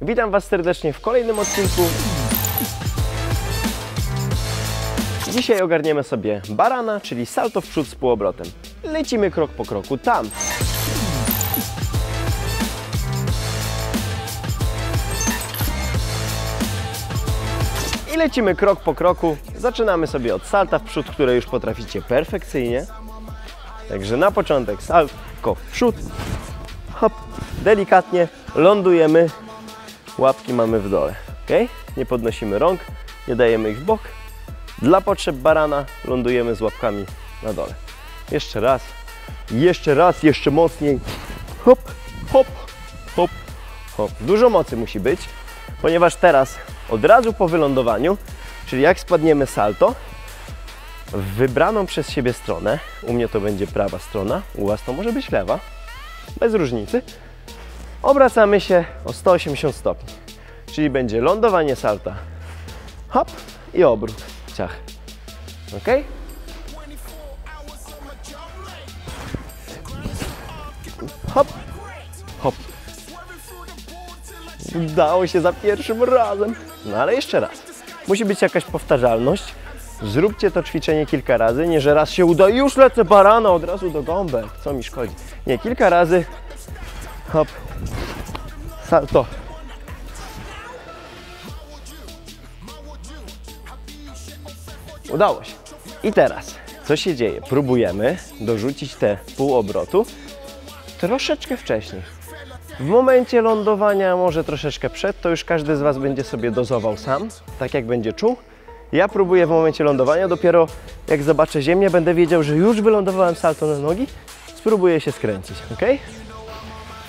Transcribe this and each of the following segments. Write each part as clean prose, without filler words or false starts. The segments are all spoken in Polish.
Witam Was serdecznie w kolejnym odcinku. Dzisiaj ogarniemy sobie barana, czyli salto w przód z półobrotem. Lecimy krok po kroku tam. I lecimy krok po kroku. Zaczynamy sobie od salta w przód, które już potraficie perfekcyjnie. Także na początek salto w przód. Hop, delikatnie lądujemy. Łapki mamy w dole. Ok? Nie podnosimy rąk, nie dajemy ich w bok. Dla potrzeb barana lądujemy z łapkami na dole. Jeszcze raz, jeszcze mocniej. Hop, hop, hop, hop. Dużo mocy musi być, ponieważ teraz od razu po wylądowaniu, czyli jak spadniemy salto, w wybraną przez siebie stronę, u mnie to będzie prawa strona, u Was to może być lewa, bez różnicy, obracamy się o 180 stopni. Czyli będzie lądowanie salta, hop i obrót, ciach. Ok? Hop, hop. Udało się za pierwszym razem. No ale jeszcze raz. Musi być jakaś powtarzalność. Zróbcie to ćwiczenie kilka razy. Nie, że raz się uda i już lecę barana od razu do gąbek. Co mi szkodzi? Nie, kilka razy. Hop. Salto. Udało się. I teraz, co się dzieje? Próbujemy dorzucić te pół obrotu troszeczkę wcześniej. W momencie lądowania, może troszeczkę przed, to już każdy z Was będzie sobie dozował sam, tak jak będzie czuł. Ja próbuję w momencie lądowania, dopiero jak zobaczę ziemię, będę wiedział, że już wylądowałem salto na nogi, spróbuję się skręcić, ok?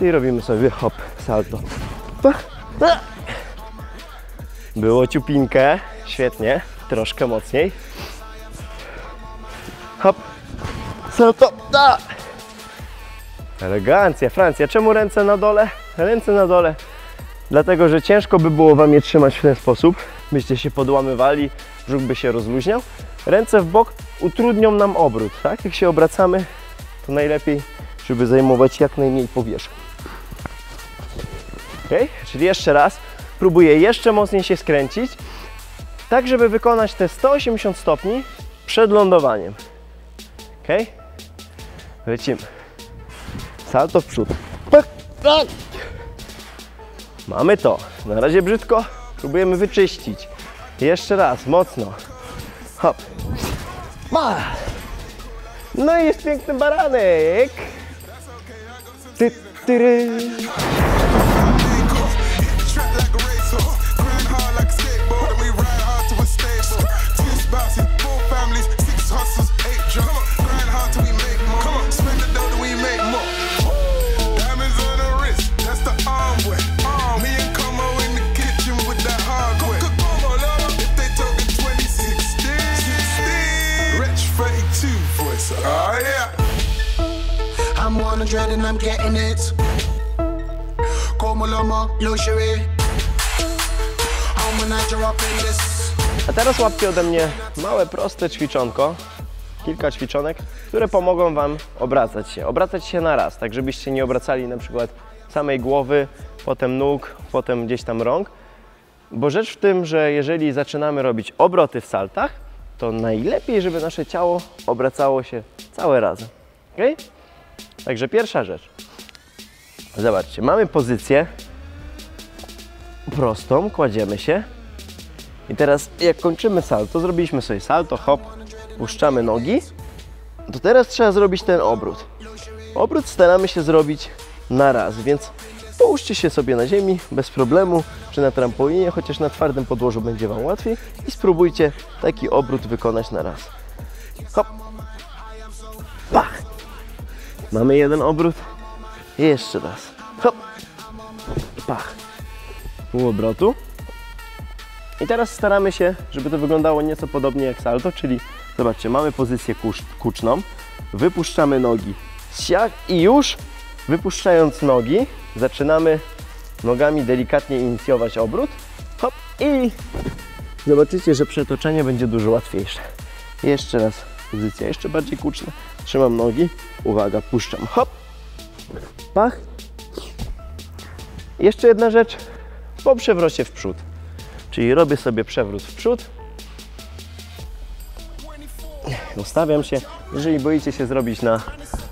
I robimy sobie hop, salto. Było ciupinkę, świetnie, troszkę mocniej. Hop, salto, da! Elegancja, Francja. Czemu ręce na dole? Ręce na dole. Dlatego, że ciężko by było Wam je trzymać w ten sposób. Byście się podłamywali, brzuch by się rozluźniał. Ręce w bok utrudnią nam obrót, tak? Jak się obracamy, to najlepiej, żeby zajmować jak najmniej powierzchni. Ok? Czyli jeszcze raz. Próbuję jeszcze mocniej się skręcić, tak żeby wykonać te 180 stopni przed lądowaniem. Ok? Lecimy. Salto w przód. Mamy to. Na razie brzydko. Próbujemy wyczyścić. Jeszcze raz, mocno. Hop. No i jest piękny baranek. Ty. And I'm getting it. Como lomo, luxury. I'm gonna drop in this. A teraz łapcie ode mnie małe, proste ćwiczonko. Kilka ćwiczonek, które pomogą Wam obracać się. Obracać się na raz, tak żebyście nie obracali na przykład samej głowy, potem nóg, potem gdzieś tam rąk. Bo rzecz w tym, że jeżeli zaczynamy robić obroty w saltach, to najlepiej, żeby nasze ciało obracało się całe razem. Okay? Także pierwsza rzecz. Zobaczcie, mamy pozycję prostą, kładziemy się. I teraz jak kończymy salto, zrobiliśmy sobie salto, hop, puszczamy nogi, to teraz trzeba zrobić ten obrót. Obrót staramy się zrobić na raz, więc połóżcie się sobie na ziemi bez problemu, czy na trampolinie, chociaż na twardym podłożu będzie Wam łatwiej i spróbujcie taki obrót wykonać na raz. Hop, pach. Mamy jeden obrót. Jeszcze raz. Hop. Pach. Pół obrotu. I teraz staramy się, żeby to wyglądało nieco podobnie jak salto, czyli zobaczcie, mamy pozycję kuczną. Wypuszczamy nogi. Siak i już wypuszczając nogi, zaczynamy nogami delikatnie inicjować obrót. Hop. I zobaczycie, że przetoczenie będzie dużo łatwiejsze. Jeszcze raz. Pozycja jeszcze bardziej kuczna. Trzymam nogi. Uwaga, puszczam. Hop. Pach. Jeszcze jedna rzecz. po przewrocie w przód. Czyli robię sobie przewrót w przód. Ustawiam się. Jeżeli boicie się zrobić na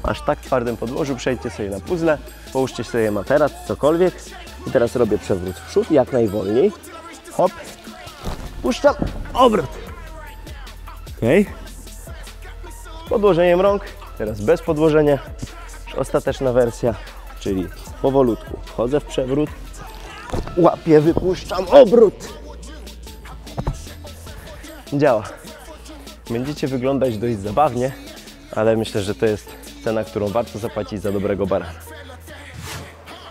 aż tak twardym podłożu, przejdźcie sobie na puzzle, połóżcie sobie materac, cokolwiek. I teraz robię przewrót w przód, jak najwolniej. Hop. Puszczam. Obrót. Ok. Z podłożeniem rąk. Teraz bez podłożenia. Już ostateczna wersja, czyli powolutku. Wchodzę w przewrót. Łapię, wypuszczam. Obrót. Działa. Będziecie wyglądać dość zabawnie, ale myślę, że to jest cena, którą warto zapłacić za dobrego barana.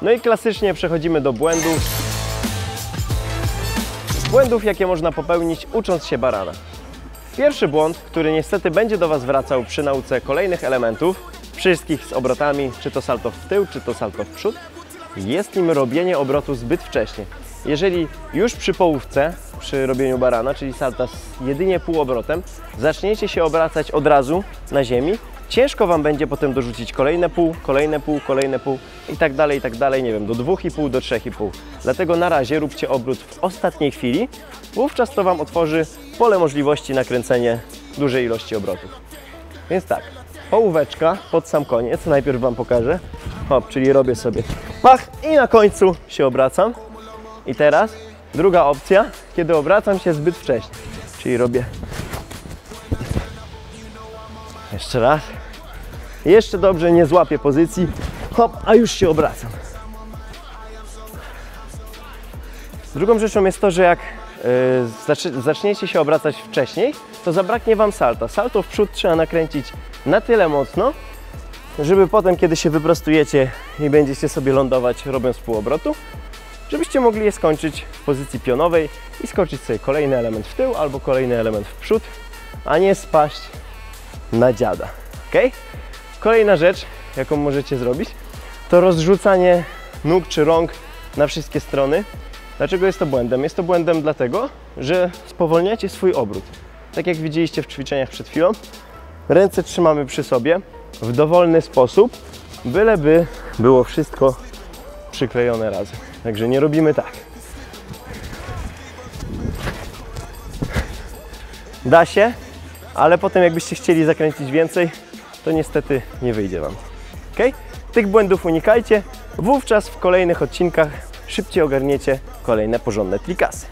No i klasycznie przechodzimy do błędów. Błędów, jakie można popełnić, ucząc się barana. Pierwszy błąd, który niestety będzie do Was wracał przy nauce kolejnych elementów, wszystkich z obrotami, czy to salto w tył, czy to salto w przód, jest nim robienie obrotu zbyt wcześnie. Jeżeli już przy połówce, przy robieniu barana, czyli salta z jedynie półobrotem, zaczniecie się obracać od razu na ziemi, ciężko Wam będzie potem dorzucić kolejne pół, i tak dalej, nie wiem, do 2,5, do 3,5. Dlatego na razie róbcie obrót w ostatniej chwili, wówczas to Wam otworzy pole możliwości na kręcenie dużej ilości obrotów. Więc tak, połóweczka pod sam koniec, najpierw Wam pokażę, hop, czyli robię sobie pach i na końcu się obracam. I teraz druga opcja, kiedy obracam się zbyt wcześnie, czyli robię jeszcze raz, jeszcze dobrze nie złapię pozycji, hop, a już się obracam. Drugą rzeczą jest to, że jak zaczniecie się obracać wcześniej, to zabraknie Wam salta. Salto w przód trzeba nakręcić na tyle mocno, żeby potem, kiedy się wyprostujecie i będziecie sobie lądować robiąc półobrotu, żebyście mogli je skończyć w pozycji pionowej i skoczyć sobie kolejny element w tył albo kolejny element w przód, a nie spaść na dziada. Ok? Kolejna rzecz, jaką możecie zrobić, to rozrzucanie nóg czy rąk na wszystkie strony. Dlaczego jest to błędem? Jest to błędem dlatego, że spowolniacie swój obrót. Tak jak widzieliście w ćwiczeniach przed chwilą, ręce trzymamy przy sobie w dowolny sposób, byleby było wszystko przyklejone razem. Także nie robimy tak. Da się, ale potem jakbyście chcieli zakręcić więcej, to niestety nie wyjdzie Wam. Ok? Tych błędów unikajcie, wówczas w kolejnych odcinkach szybciej ogarniecie kolejne porządne trikasy.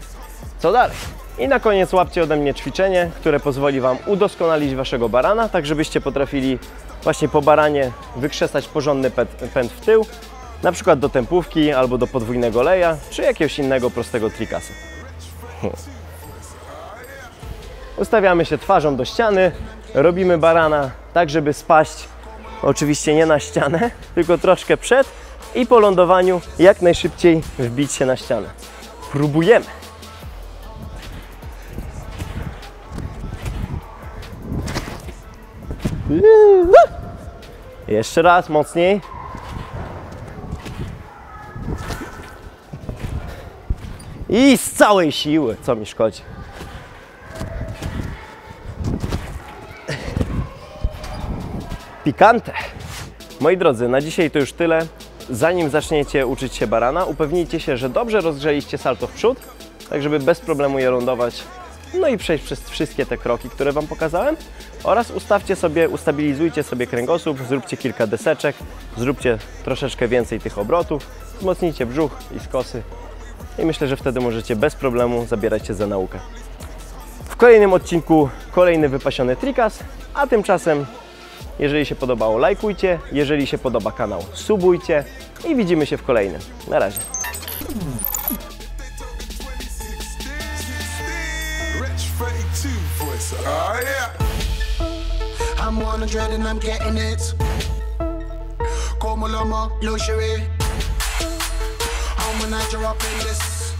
Co dalej? I na koniec łapcie ode mnie ćwiczenie, które pozwoli Wam udoskonalić Waszego barana, tak żebyście potrafili właśnie po baranie wykrzesać porządny pęd w tył, na przykład do tempówki albo do podwójnego leja, czy jakiegoś innego prostego trikasa. Ustawiamy się twarzą do ściany, robimy barana tak, żeby spaść oczywiście nie na ścianę, tylko troszkę przed i po lądowaniu jak najszybciej wbić się na ścianę. Próbujemy! Jeszcze raz, mocniej. I z całej siły, co mi szkodzi. Pikante. Moi drodzy, na dzisiaj to już tyle. Zanim zaczniecie uczyć się barana, upewnijcie się, że dobrze rozgrzeliście salto w przód, tak żeby bez problemu je lądować, no i przejść przez wszystkie te kroki, które Wam pokazałem. Oraz ustabilizujcie sobie kręgosłup, zróbcie kilka deseczek, zróbcie troszeczkę więcej tych obrotów, wzmocnijcie brzuch i skosy i myślę, że wtedy możecie bez problemu zabierać się za naukę. W kolejnym odcinku kolejny wypasiony trikas, a tymczasem jeżeli się podobało, lajkujcie, jeżeli się podoba kanał, subujcie i widzimy się w kolejnym. Na razie. I'm 100 and I'm getting it. Como llama, luxury. I'm when I drop in this.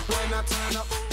When I turn up.